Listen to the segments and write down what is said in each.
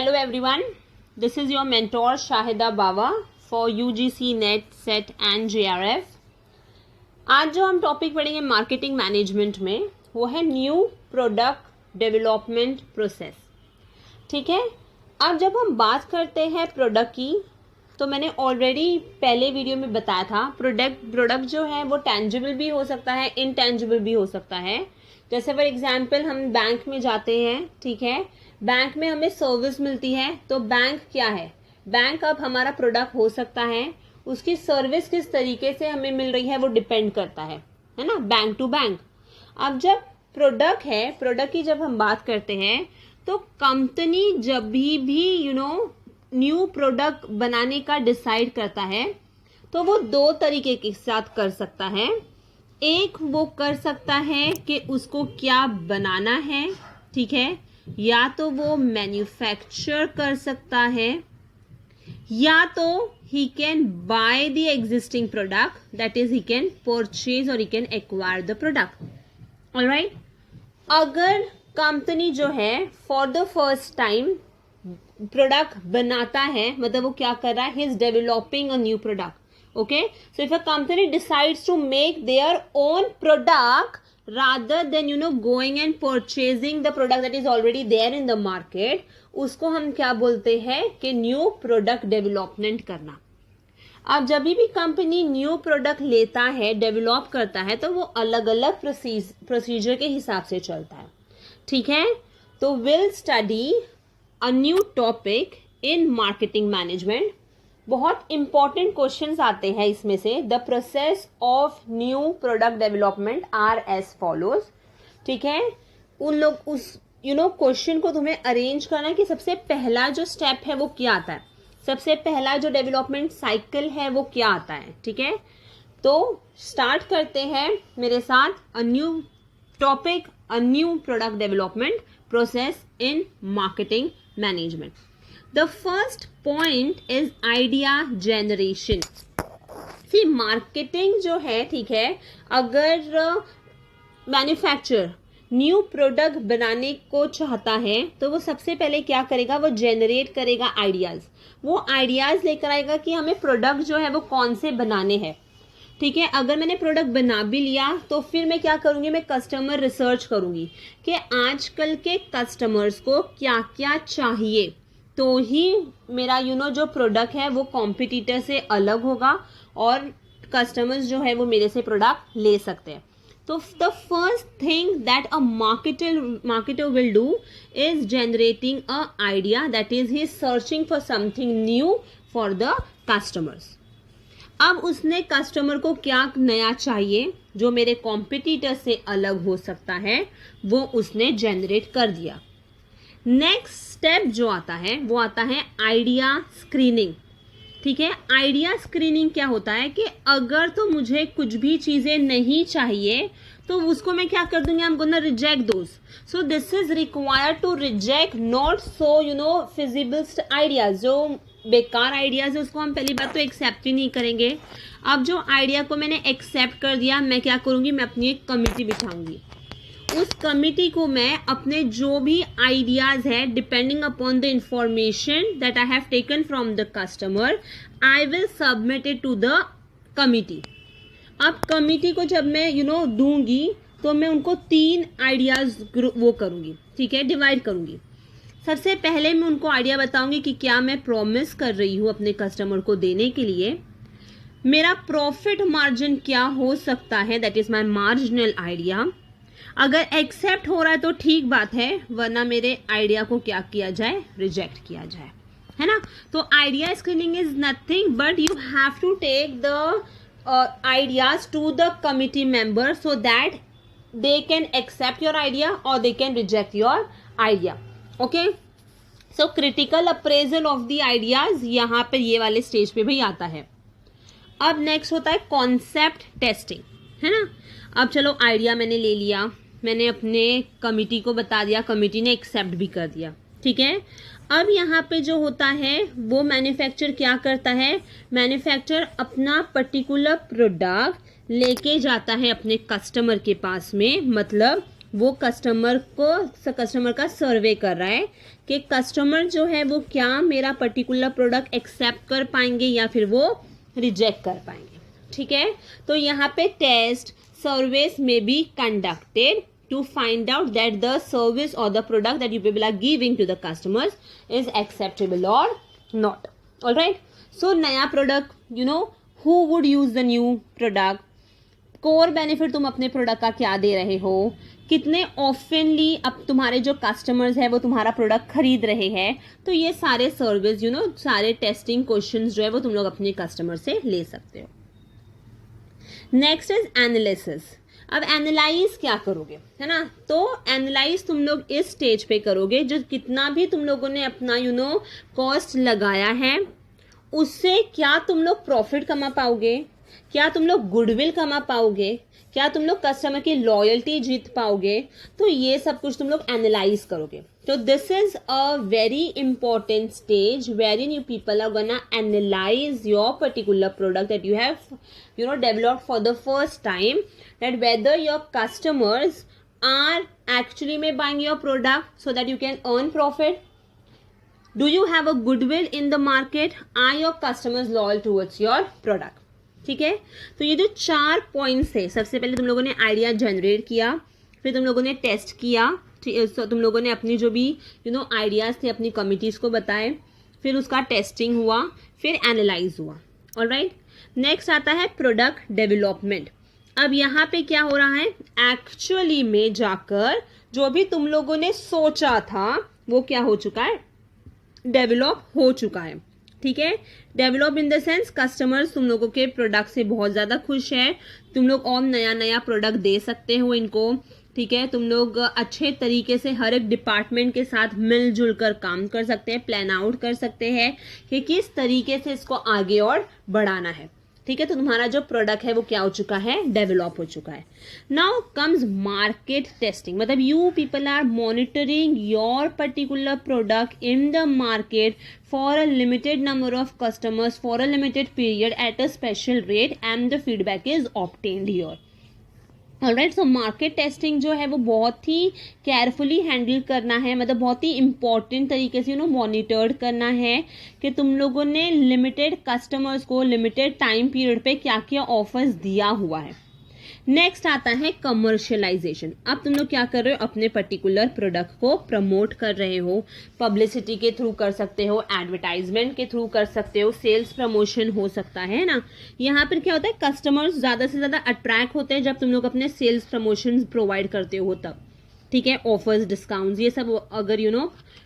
Hello everyone, this is your mentor Shahida Bawa for UGC net set and JRF। आज जो हम topic पढ़ेंगे marketing management में वो है न्यू प्रोडक्ट डेवलपमेंट प्रोसेस। ठीक है, अब जब हम बात करते हैं प्रोडक्ट की तो मैंने ऑलरेडी पहले वीडियो में बताया था प्रोडक्ट जो है वो टेंजिबल भी हो सकता है, इनटेंजिबल भी हो सकता है। जैसे फॉर एग्जाम्पल हम बैंक में जाते हैं, ठीक है, बैंक में हमें सर्विस मिलती है तो बैंक क्या है, बैंक अब हमारा प्रोडक्ट हो सकता है, उसकी सर्विस किस तरीके से हमें मिल रही है वो डिपेंड करता है ना, बैंक टू बैंक। अब जब प्रोडक्ट है, प्रोडक्ट की जब हम बात करते हैं तो कंपनी जब भी न्यू प्रोडक्ट बनाने का डिसाइड करता है तो वो दो तरीके के साथ कर सकता है। एक वो कर सकता है कि उसको क्या बनाना है, ठीक है, या तो वो मैन्युफैक्चर कर सकता है या तो he can buy the existing product, that is he can purchase और he can acquire the product. Alright, अगर कंपनी जो है for the first time product बनाता है, मतलब वो क्या कर रहा है, he is developing a new product. Okay, so if a company decides to make their own product rather than going and purchasing the product that is already there in the market, उसको हम क्या बोलते हैं कि new product development करना। अब जब भी कंपनी न्यू प्रोडक्ट लेता है, डेवलप करता है, तो वो अलग अलग प्रोसीजर के हिसाब से चलता है। ठीक है, तो will study a new topic in marketing management. बहुत इंपॉर्टेंट क्वेश्चंस आते हैं इसमें से। The process of new product development are as follows. ठीक है, उन लोग उस क्वेश्चन को तुम्हें अरेंज करना है कि सबसे पहला जो स्टेप है वो क्या आता है, सबसे पहला जो डेवलपमेंट साइकिल है वो क्या आता है। ठीक है, तो स्टार्ट करते हैं मेरे साथ अ new topic, a new product development process in marketing management. The first point is idea generation. See, marketing जो है, ठीक है, अगर मैन्युफैक्चर न्यू प्रोडक्ट बनाने को चाहता है तो वो सबसे पहले क्या करेगा, वो जेनरेट करेगा आइडियाज। वो आइडियाज लेकर आएगा कि हमें प्रोडक्ट जो है वो कौन से बनाने हैं। ठीक है, अगर मैंने प्रोडक्ट बना भी लिया तो फिर मैं क्या करूंगी, मैं कस्टमर रिसर्च करूंगी कि आजकल के कस्टमर्स को क्या क्या चाहिए, तो ही मेरा जो प्रोडक्ट है वो कॉम्पिटिटर से अलग होगा और कस्टमर्स जो है वो मेरे से प्रोडक्ट ले सकते हैं। तो the first thing that a marketer will do is generating a idea, that is he searching for something new for the customers. अब उसने कस्टमर को क्या नया चाहिए जो मेरे कॉम्पिटिटर से अलग हो सकता है, वो उसने जनरेट कर दिया। नेक्स्ट स्टेप जो आता है वो आता है आइडिया स्क्रीनिंग। ठीक है, आइडिया स्क्रीनिंग क्या होता है कि अगर तो मुझे कुछ भी चीजें नहीं चाहिए तो उसको मैं क्या कर दूंगी, I am gonna reject those. So this is required to reject not so feasible ideas. जो बेकार आइडियाज है उसको हम पहली बात तो एक्सेप्ट ही नहीं करेंगे। अब जो आइडिया को मैंने एक्सेप्ट कर दिया, मैं क्या करूंगी, मैं अपनी एक कमिटी बिठाऊंगी। उस कमिटी को मैं अपने जो भी आइडियाज है, depending upon the information that I have taken from the customer, I will submit it to the committee. अब कमिटी को जब मैं दूंगी तो मैं उनको 3 आइडियाज वो करूंगी, ठीक है, डिवाइड करूंगी। सबसे पहले मैं उनको आइडिया बताऊंगी कि क्या मैं प्रॉमिस कर रही हूं अपने कस्टमर को देने के लिए, मेरा प्रॉफिट मार्जिन क्या हो सकता है, that is my marginal idea. अगर एक्सेप्ट हो रहा है तो ठीक बात है, वरना मेरे आइडिया को क्या किया जाए, रिजेक्ट किया जाए, है ना। तो idea screening is nothing but you have to take the ideas to the committee member so that they can accept your idea और they can reject your idea. Okay, so critical appraisal of the ideas यहाँ पर ये वाले stage पे भी आता है। अब नेक्स्ट होता है कॉन्सेप्ट टेस्टिंग, है ना। अब चलो आइडिया मैंने ले लिया, मैंने अपने कमिटी को बता दिया, कमिटी ने एक्सेप्ट भी कर दिया, ठीक है। अब यहाँ पे जो होता है वो मैन्युफैक्चर क्या करता है, मैन्युफैक्चर अपना पर्टिकुलर प्रोडक्ट लेके जाता है अपने कस्टमर के पास में, मतलब वो कस्टमर का सर्वे कर रहा है कि कस्टमर जो है वो क्या मेरा पर्टिकुलर प्रोडक्ट एक्सेप्ट कर पाएंगे या फिर वो रिजेक्ट कर पाएंगे, ठीक है। तो यहाँ पे टेस्ट सर्विस में be conducted to find out that the service or the product that you people are giving to the customers is acceptable or not. All right. So नया product, you know, who would use the new product? Core benefit तुम अपने product का क्या दे रहे हो, कितने ऑफनली अब तुम्हारे जो कस्टमर्स है वो तुम्हारा प्रोडक्ट खरीद रहे हैं, तो ये सारे सर्विस यू नो सारे टेस्टिंग क्वेश्चंस जो है वो तुम लोग अपने कस्टमर से ले सकते हो। Next is analysis. अब एनालाइज क्या करोगे, है ना, तो एनालाइज तुम लोग इस स्टेज पे करोगे जो कितना भी तुम लोगों ने अपना यू नो कॉस्ट लगाया है उससे क्या तुम लोग प्रॉफिट कमा पाओगे, क्या तुम लोग गुडविल कमा पाओगे, क्या तुम लोग कस्टमर की लॉयल्टी जीत पाओगे, तो ये सब कुछ तुम लोग एनालाइज करोगे। तो this is a very important stage wherein you people are gonna analyse your particular product that you have you know developed for the first time, that whether your customers are actually में buying your product so that you can earn profit, do you have a goodwill in the market, are your customers loyal towards your product, ठीक है। तो ये जो 4 points थे, सबसे पहले तुम लोगों ने आइडिया जनरेट किया, फिर तुम लोगों ने टेस्ट किया, तो तुम लोगों ने अपनी जो भी यू नो आइडियाज थे अपनी कमिटीज को बताए, फिर उसका टेस्टिंग हुआ, फिर एनालाइज हुआ। ऑलराइट, नेक्स्ट आता है प्रोडक्ट डेवलपमेंट। अब यहाँ पे क्या हो रहा है, एक्चुअली में जाकर जो भी तुम लोगों ने सोचा था वो क्या हो चुका है, डेवलप हो चुका है, ठीक है। Develop in the sense customers तुम लोगों के प्रोडक्ट से बहुत ज़्यादा खुश है, तुम लोग और नया नया प्रोडक्ट दे सकते हो इनको, ठीक है। तुम लोग अच्छे तरीके से हर एक डिपार्टमेंट के साथ मिलजुल कर काम कर सकते हैं, प्लान आउट कर सकते हैं कि किस तरीके से इसको आगे और बढ़ाना है, ठीक है। तो तुम्हारा जो प्रोडक्ट है वो क्या हो चुका है, डेवलप हो चुका है। नाउ कम्स मार्केट टेस्टिंग, मतलब you people are monitoring your particular product in the market for a limited number of customers for a limited period at a special rate and the feedback is obtained here. Alright, so market testing जो है वो बहुत ही carefully handle करना है, मतलब बहुत ही important तरीके से यू नो मॉनिटर्ड करना है कि तुम लोगों ने लिमिटेड कस्टमर्स को लिमिटेड टाइम पीरियड पे क्या क्या ऑफर्स दिया हुआ है। नेक्स्ट आता है कमर्शियलाइजेशन। अब तुम लोग क्या कर रहे हो, अपने पर्टिकुलर प्रोडक्ट को प्रमोट कर रहे हो, पब्लिसिटी के थ्रू कर सकते हो, एडवर्टाइजमेंट के थ्रू कर सकते हो, सेल्स प्रमोशन हो सकता है ना। यहाँ पर क्या होता है, कस्टमर्स ज़्यादा से ज़्यादा अट्रैक्ट होते हैं जब तुम लोग अपने सेल्स प्रमोशन प्रोवाइड करते हो तब, ठीक है। ऑफर्स, डिस्काउंट्स, ये सब अगर यू नो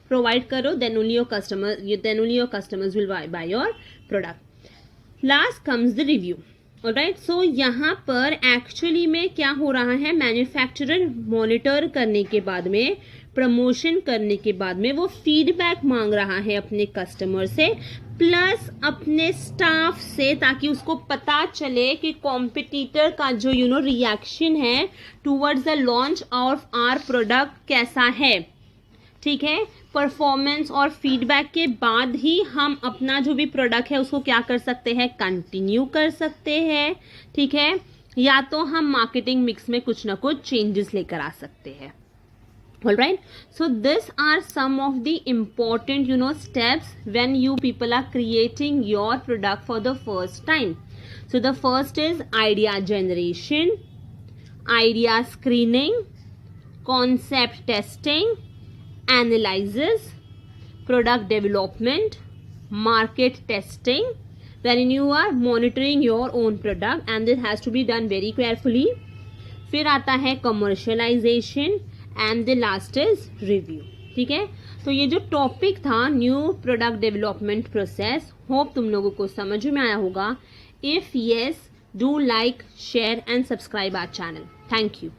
प्रोवाइड करो then only your customers will buy your product. Last comes the review. Alright, so यहाँ पर एक्चुअली में क्या हो रहा है, मैन्युफैक्चरर मॉनिटर करने के बाद में, प्रमोशन करने के बाद में वो फीडबैक मांग रहा है अपने कस्टमर से प्लस अपने स्टाफ से, ताकि उसको पता चले कि कॉम्पिटिटर का जो यू नो रिएक्शन है towards the launch of our product कैसा है, ठीक है। परफॉर्मेंस और फीडबैक के बाद ही हम अपना जो भी प्रोडक्ट है उसको क्या कर सकते हैं, कंटिन्यू कर सकते हैं, ठीक है, या तो हम मार्केटिंग मिक्स में कुछ ना कुछ चेंजेस लेकर आ सकते हैं। Alright, so these are some of the important you know steps when you people are creating your product for the first time. So the first is idea generation, idea screening, concept testing, analysis, product development, market testing, wherein you are monitoring your own product and this has to be done very carefully. फिर आता है commercialization and the last is review, ठीक है। तो ये जो topic था new product development process, hope तुम लोगों को समझ में आया होगा। If yes, do like, share and subscribe our channel. Thank you.